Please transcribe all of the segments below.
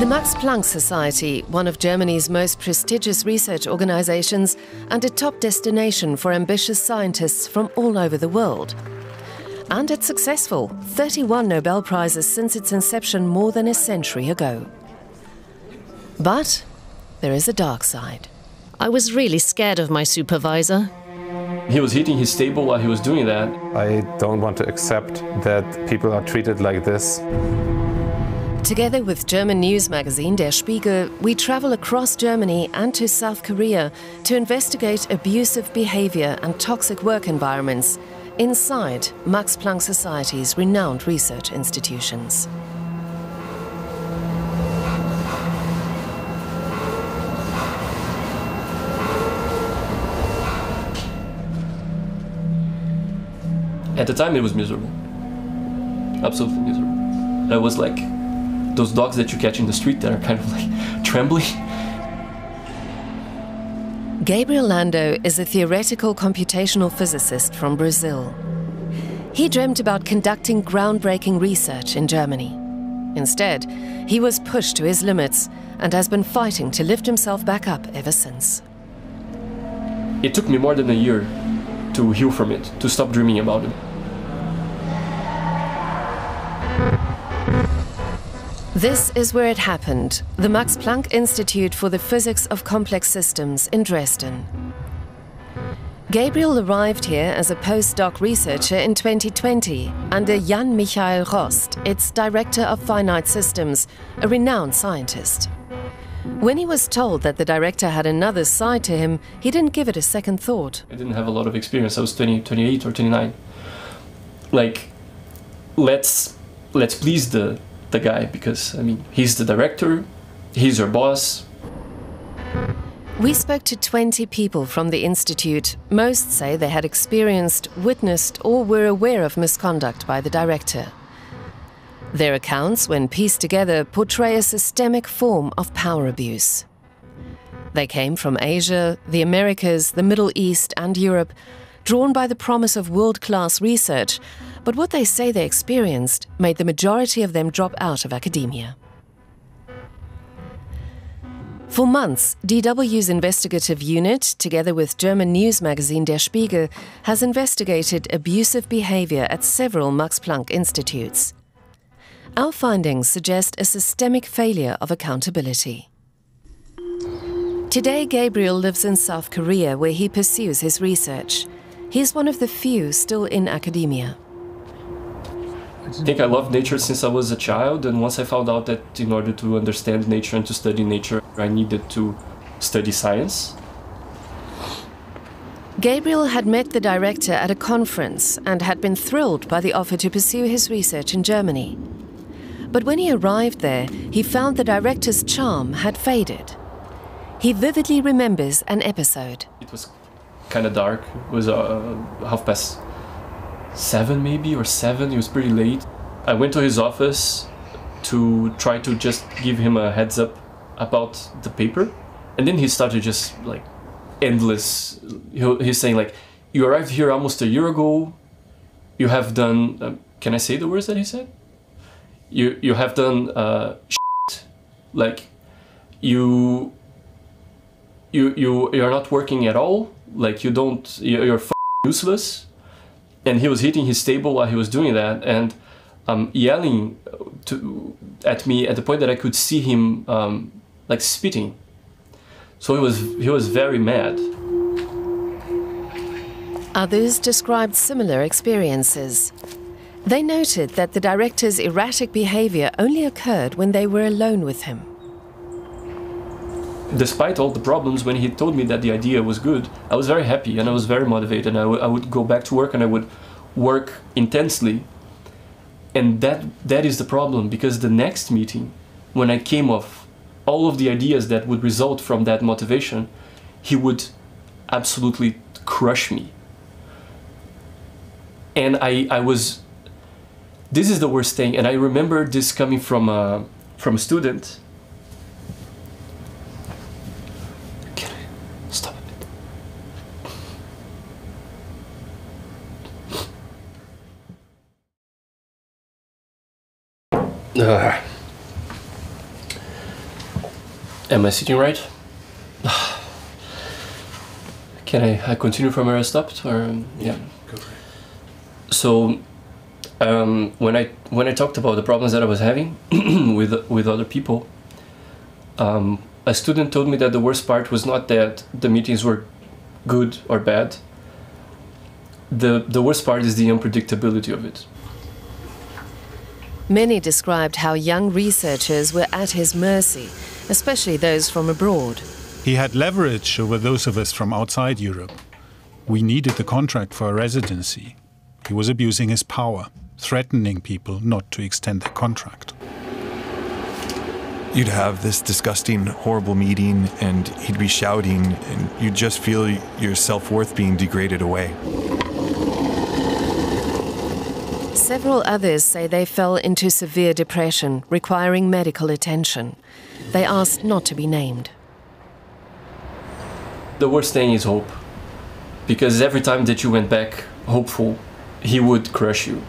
The Max Planck Society, one of Germany's most prestigious research organizations and a top destination for ambitious scientists from all over the world. And it's successful, 31 Nobel Prizes since its inception more than a century ago. But there is a dark side. I was really scared of my supervisor. He was hitting his table while he was doing that. I don't want to accept that people are treated like this. Together with German news magazine Der Spiegel, we travel across Germany and to South Korea to investigate abusive behavior and toxic work environments inside Max Planck Society's renowned research institutions. At the time it was miserable. Absolutely miserable. I was like those dogs that you catch in the street that are kind of like trembling. Gabriel Lando is a theoretical computational physicist from Brazil. He dreamt about conducting groundbreaking research in Germany. Instead, he was pushed to his limits and has been fighting to lift himself back up ever since. It took me more than a year to heal from it, to stop dreaming about it. This is where it happened, the Max Planck Institute for the Physics of Complex Systems in Dresden. Gabriel arrived here as a postdoc researcher in 2020 under Jan Michael Rost, its director of finite systems, a renowned scientist. When he was told that the director had another side to him, he didn't give it a second thought. I didn't have a lot of experience. I was 28 or 29. Like, let's please the guy, because, I mean, he's the director, he's your boss. We spoke to 20 people from the Institute. Most say they had experienced, witnessed, or were aware of misconduct by the director. Their accounts, when pieced together, portray a systemic form of power abuse. They came from Asia, the Americas, the Middle East, and Europe, drawn by the promise of world-class research, but what they say they experienced made the majority of them drop out of academia. For months, DW's investigative unit, together with German news magazine Der Spiegel, has investigated abusive behavior at several Max Planck institutes. Our findings suggest a systemic failure of accountability. Today, Gabriel lives in South Korea, where he pursues his research. He's one of the few still in academia. I think I loved nature since I was a child, and once I found out that in order to understand nature and to study nature, I needed to study science. Gabriel had met the director at a conference and had been thrilled by the offer to pursue his research in Germany. But when he arrived there, he found the director's charm had faded. He vividly remembers an episode. It was kind of dark. It was 7:30 maybe, or 7. It was pretty late. I went to his office to try to just give him a heads up about the paper. And then he started just like endless. He's saying like, you arrived here almost a year ago. You have done, can I say the words that he said? You have done shit. Like you're not working at all. Like you're useless. And he was hitting his table while he was doing that, and yelling at me at the point that I could see him like spitting. So he was very mad. Others described similar experiences. They noted that the director's erratic behavior only occurred when they were alone with him. Despite all the problems, when he told me that the idea was good, I was very happy and I was very motivated. I would go back to work and I would work intensely. And that is the problem, because the next meeting, when I came off all of the ideas that would result from that motivation, he would absolutely crush me. And this is the worst thing, and I remember this coming from a student. Stop it. Am I sitting right? Can I continue from where I stopped, or yeah? Go for it. So when I talked about the problems that I was having with other people, a student told me that the worst part was not that the meetings were good or bad. The worst part is the unpredictability of it. Many described how young researchers were at his mercy, especially those from abroad. He had leverage over those of us from outside Europe. We needed the contract for a residency. He was abusing his power, threatening people not to extend their contract. You'd have this disgusting, horrible meeting, and he'd be shouting, and you'd just feel your self-worth being degraded away. Several others say they fell into severe depression, requiring medical attention. They asked not to be named. The worst thing is hope, because every time that you went back hopeful, he would crush you.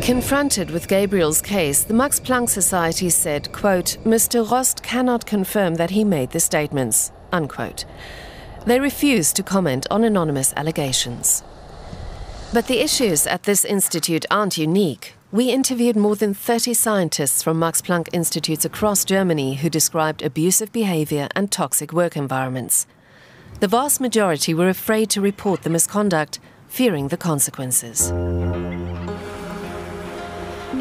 Confronted with Gabriel's case, the Max Planck Society said, quote, "Mr. Rost cannot confirm that he made the statements," unquote. They refused to comment on anonymous allegations. But the issues at this institute aren't unique. We interviewed more than 30 scientists from Max Planck Institutes across Germany who described abusive behavior and toxic work environments. The vast majority were afraid to report the misconduct, fearing the consequences.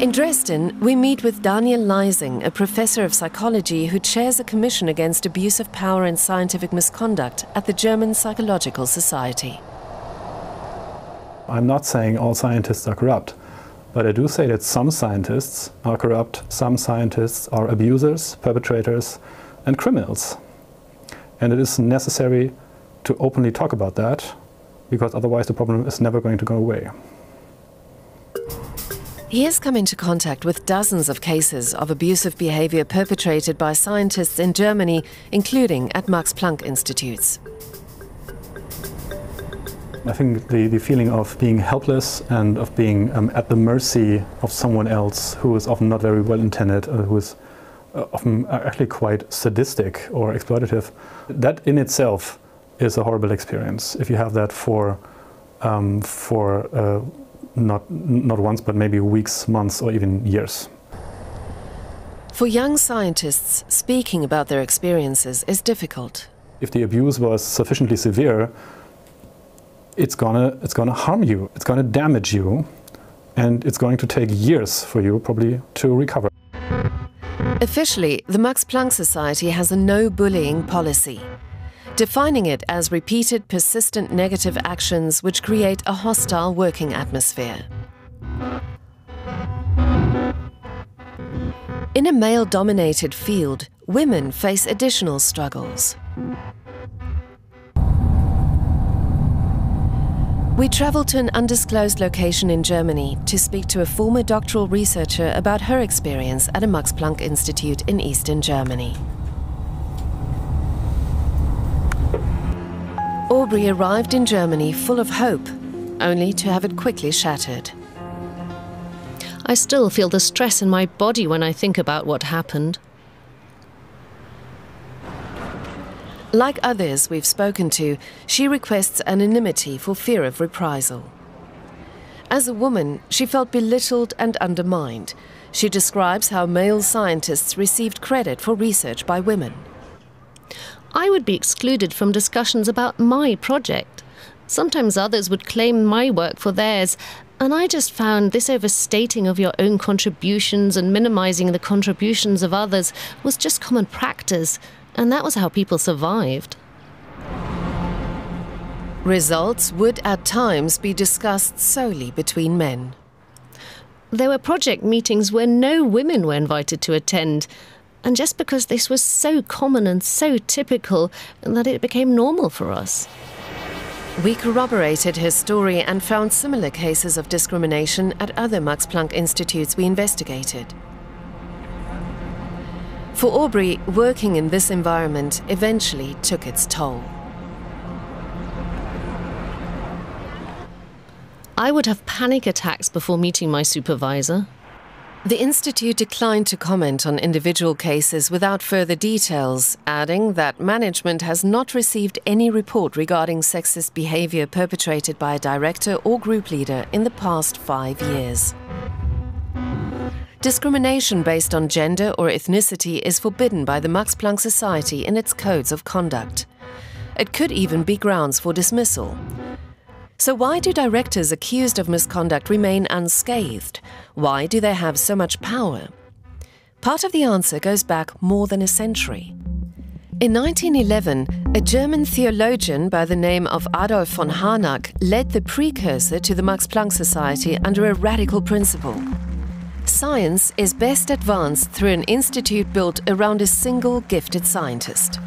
In Dresden, we meet with Daniel Leising, a professor of psychology who chairs a commission against abuse of power and scientific misconduct at the German Psychological Society. I'm not saying all scientists are corrupt, but I do say that some scientists are corrupt, some scientists are abusers, perpetrators, and criminals. And it is necessary to openly talk about that, because otherwise the problem is never going to go away. He has come into contact with dozens of cases of abusive behavior perpetrated by scientists in Germany, including at Max Planck Institutes. I think the feeling of being helpless and of being at the mercy of someone else who is often not very well intended, who is often actually quite sadistic or exploitative, that in itself is a horrible experience. If you have that for not once, but maybe weeks, months, or even years. For young scientists, speaking about their experiences is difficult. If the abuse was sufficiently severe, it's gonna harm you, it's gonna damage you, and it's going to take years for you probably to recover. Officially, the Max Planck Society has a no-bullying policy, defining it as repeated, persistent negative actions which create a hostile working atmosphere. In a male-dominated field, women face additional struggles. We travelled to an undisclosed location in Germany to speak to a former doctoral researcher about her experience at a Max Planck Institute in Eastern Germany. Aubrey arrived in Germany full of hope, only to have it quickly shattered. I still feel the stress in my body when I think about what happened. Like others we've spoken to, she requests anonymity for fear of reprisal. As a woman, she felt belittled and undermined. She describes how male scientists received credit for research by women. I would be excluded from discussions about my project. Sometimes others would claim my work for theirs, and I just found this overstating of your own contributions and minimizing the contributions of others was just common practice, and that was how people survived. Results would at times be discussed solely between men. There were project meetings where no women were invited to attend, and just because this was so common and so typical that it became normal for us. We corroborated her story and found similar cases of discrimination at other Max Planck Institutes we investigated. For Aubrey, working in this environment eventually took its toll. I would have panic attacks before meeting my supervisor. The Institute declined to comment on individual cases without further details, adding that management has not received any report regarding sexist behavior perpetrated by a director or group leader in the past 5 years. Discrimination based on gender or ethnicity is forbidden by the Max Planck Society in its codes of conduct. It could even be grounds for dismissal. So why do directors accused of misconduct remain unscathed? Why do they have so much power? Part of the answer goes back more than a century. In 1911, a German theologian by the name of Adolf von Harnack led the precursor to the Max Planck Society under a radical principle. Science is best advanced through an institute built around a single gifted scientist.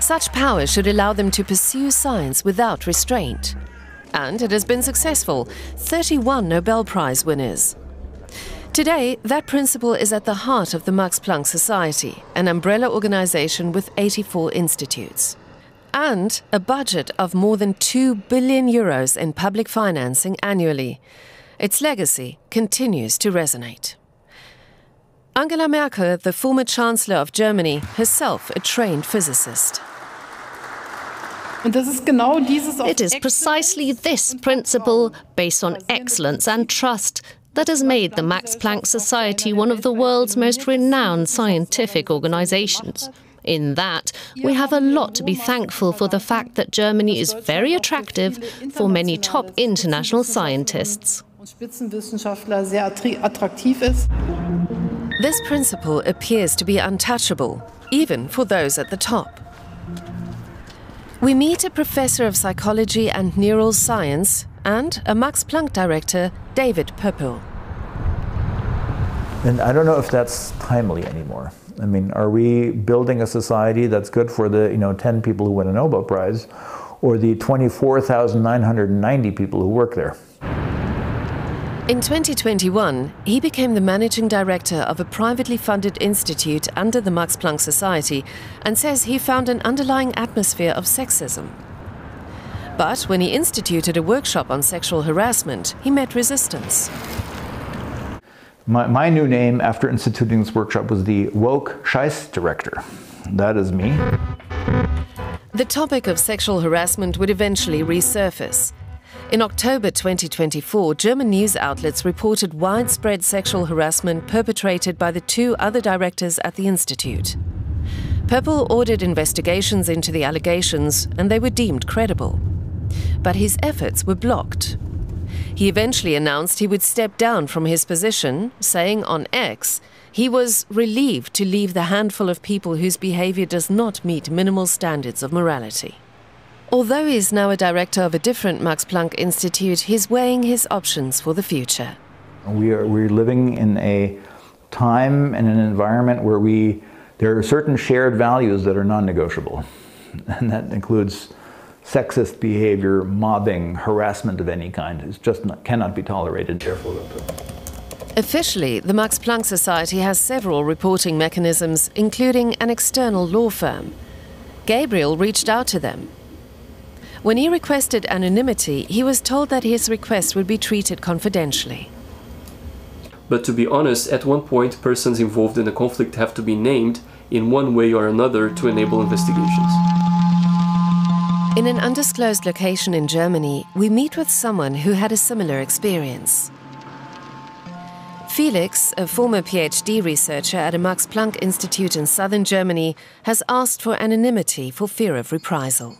Such power should allow them to pursue science without restraint. And it has been successful, 31 Nobel Prize winners. Today, that principle is at the heart of the Max Planck Society, an umbrella organization with 84 institutes. And a budget of more than 2 billion euros in public financing annually. Its legacy continues to resonate. Angela Merkel, the former Chancellor of Germany, herself a trained physicist. It is precisely this principle, based on excellence and trust, that has made the Max Planck Society one of the world's most renowned scientific organizations. In that, we have a lot to be thankful for the fact that Germany is very attractive for many top international scientists. This principle appears to be untouchable, even for those at the top. We meet a professor of psychology and neural science and a Max Planck director, David Pöppel. And I don't know if that's timely anymore. I mean, are we building a society that's good for the 10 people who win a Nobel Prize, or the 24,990 people who work there? In 2021, he became the managing director of a privately funded institute under the Max Planck Society and says he found an underlying atmosphere of sexism. But when he instituted a workshop on sexual harassment, he met resistance. My new name after instituting this workshop was the Woke Scheiß Director. That is me. The topic of sexual harassment would eventually resurface. In October 2024, German news outlets reported widespread sexual harassment perpetrated by the 2 other directors at the institute. Pöppel ordered investigations into the allegations, and they were deemed credible. But his efforts were blocked. He eventually announced he would step down from his position, saying on X he was relieved to leave the handful of people whose behavior does not meet minimal standards of morality. Although he is now a director of a different Max Planck Institute, he's weighing his options for the future. We're living in a time and an environment where there are certain shared values that are non-negotiable. And that includes sexist behavior, mobbing, harassment of any kind. It just cannot be tolerated. Officially, the Max Planck Society has several reporting mechanisms, including an external law firm. Gabriel reached out to them. When he requested anonymity, he was told that his request would be treated confidentially. But to be honest, at one point, persons involved in the conflict have to be named in one way or another to enable investigations. In an undisclosed location in Germany, we meet with someone who had a similar experience. Felix, a former PhD researcher at a Max Planck Institute in southern Germany, has asked for anonymity for fear of reprisal.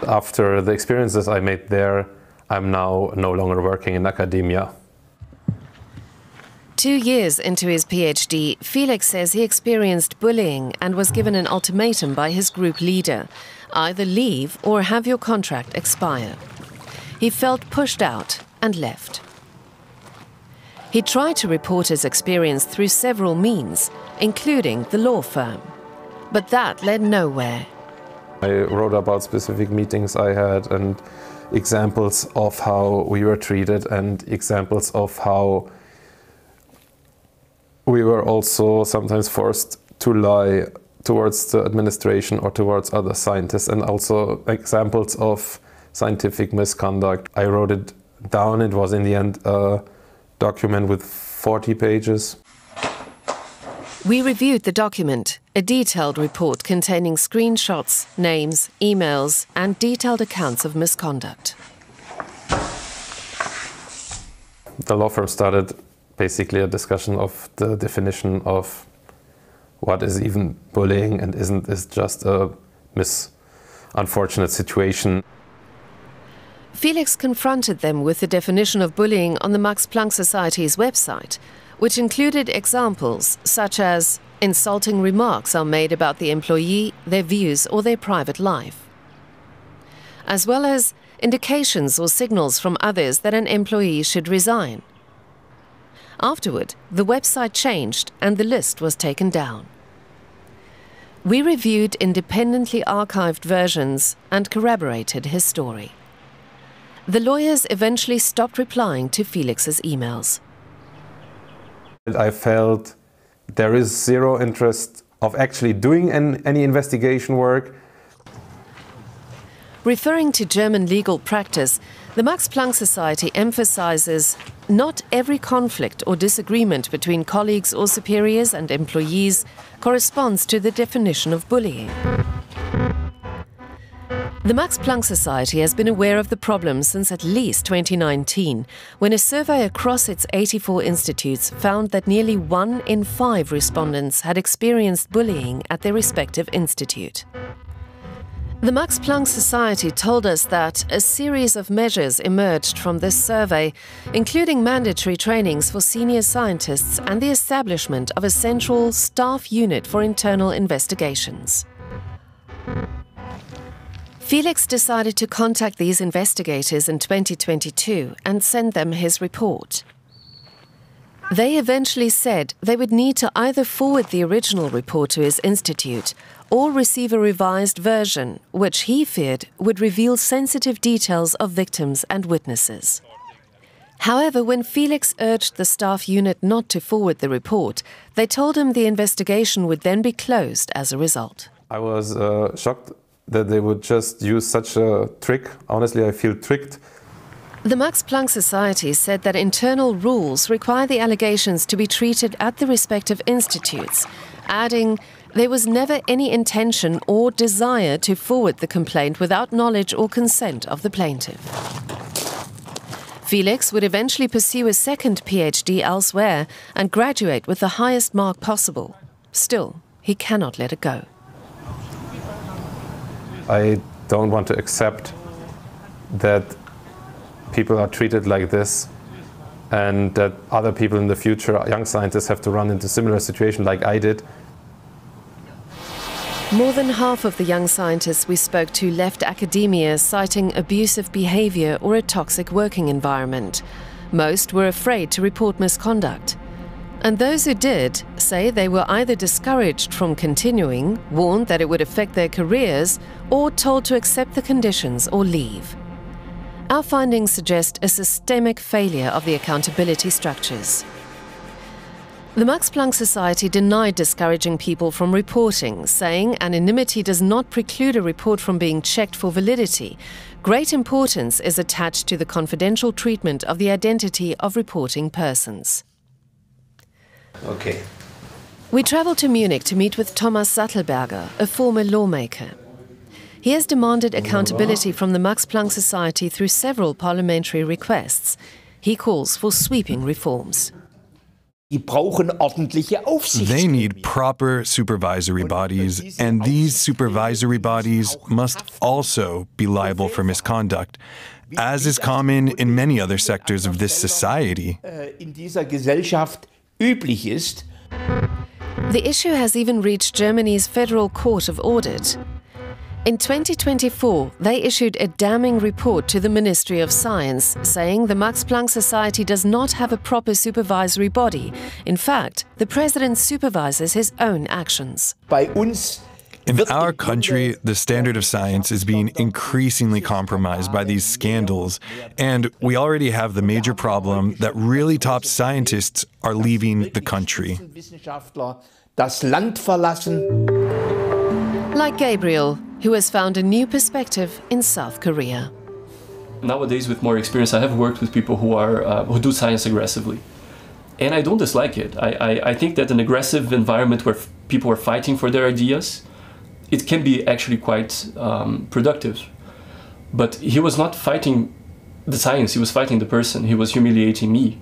After the experiences I made there, I'm now no longer working in academia. 2 years into his PhD, Felix says he experienced bullying and was given an ultimatum by his group leader: either leave or have your contract expire. He felt pushed out and left. He tried to report his experience through several means, including the law firm. But that led nowhere. I wrote about specific meetings I had and examples of how we were treated and examples of how we were also sometimes forced to lie towards the administration or towards other scientists, and also examples of scientific misconduct. I wrote it down. It was in the end a document with 40 pages. We reviewed the document, a detailed report containing screenshots, names, emails, and detailed accounts of misconduct. The law firm started basically a discussion of the definition of what is even bullying and isn't this just a unfortunate situation. Felix confronted them with the definition of bullying on the Max Planck Society's website, which included examples such as insulting remarks are made about the employee, their views or their private life, as well as indications or signals from others that an employee should resign. Afterward, the website changed and the list was taken down. We reviewed independently archived versions and corroborated his story. The lawyers eventually stopped replying to Felix's emails. I felt there is zero interest of actually doing any investigation work. Referring to German legal practice, the Max Planck Society emphasizes not every conflict or disagreement between colleagues or superiors and employees corresponds to the definition of bullying. The Max Planck Society has been aware of the problem since at least 2019, when a survey across its 84 institutes found that nearly 1 in 5 respondents had experienced bullying at their respective institute. The Max Planck Society told us that a series of measures emerged from this survey, including mandatory trainings for senior scientists and the establishment of a central staff unit for internal investigations. Felix decided to contact these investigators in 2022 and send them his report. They eventually said they would need to either forward the original report to his institute or receive a revised version, which he feared would reveal sensitive details of victims and witnesses. However, when Felix urged the staff unit not to forward the report, they told him the investigation would then be closed as a result. I was shocked that they would just use such a trick. Honestly, I feel tricked. The Max Planck Society said that internal rules require the allegations to be treated at the respective institutes, adding, there was never any intention or desire to forward the complaint without knowledge or consent of the plaintiff. Felix would eventually pursue a second PhD elsewhere and graduate with the highest mark possible. Still, he cannot let it go. I don't want to accept that people are treated like this and that other people in the future, young scientists, have to run into similar situation like I did. More than half of the young scientists we spoke to left academia citing abusive behavior or a toxic working environment. Most were afraid to report misconduct. And those who did say they were either discouraged from continuing, warned that it would affect their careers, or told to accept the conditions or leave. Our findings suggest a systemic failure of the accountability structures. The Max Planck Society denied discouraging people from reporting, saying anonymity does not preclude a report from being checked for validity. Great importance is attached to the confidential treatment of the identity of reporting persons. Okay. We traveled to Munich to meet with Thomas Sattelberger, a former lawmaker. He has demanded accountability from the Max Planck Society through several parliamentary requests. He calls for sweeping reforms. They need proper supervisory bodies, and these supervisory bodies must also be liable for misconduct, as is common in many other sectors of this society. The issue has even reached Germany's Federal Court of Audit. In 2024, they issued a damning report to the Ministry of Science, saying the Max Planck Society does not have a proper supervisory body. In fact, the president supervises his own actions. In our country, the standard of science is being increasingly compromised by these scandals, and we already have the major problem that really top scientists are leaving the country. Like Gabriel, who has found a new perspective in South Korea. Nowadays, with more experience, I have worked with people who do science aggressively. And I don't dislike it. I think that an aggressive environment where people are fighting for their ideas, it can be actually quite productive. But he was not fighting the science, he was fighting the person. He was humiliating me.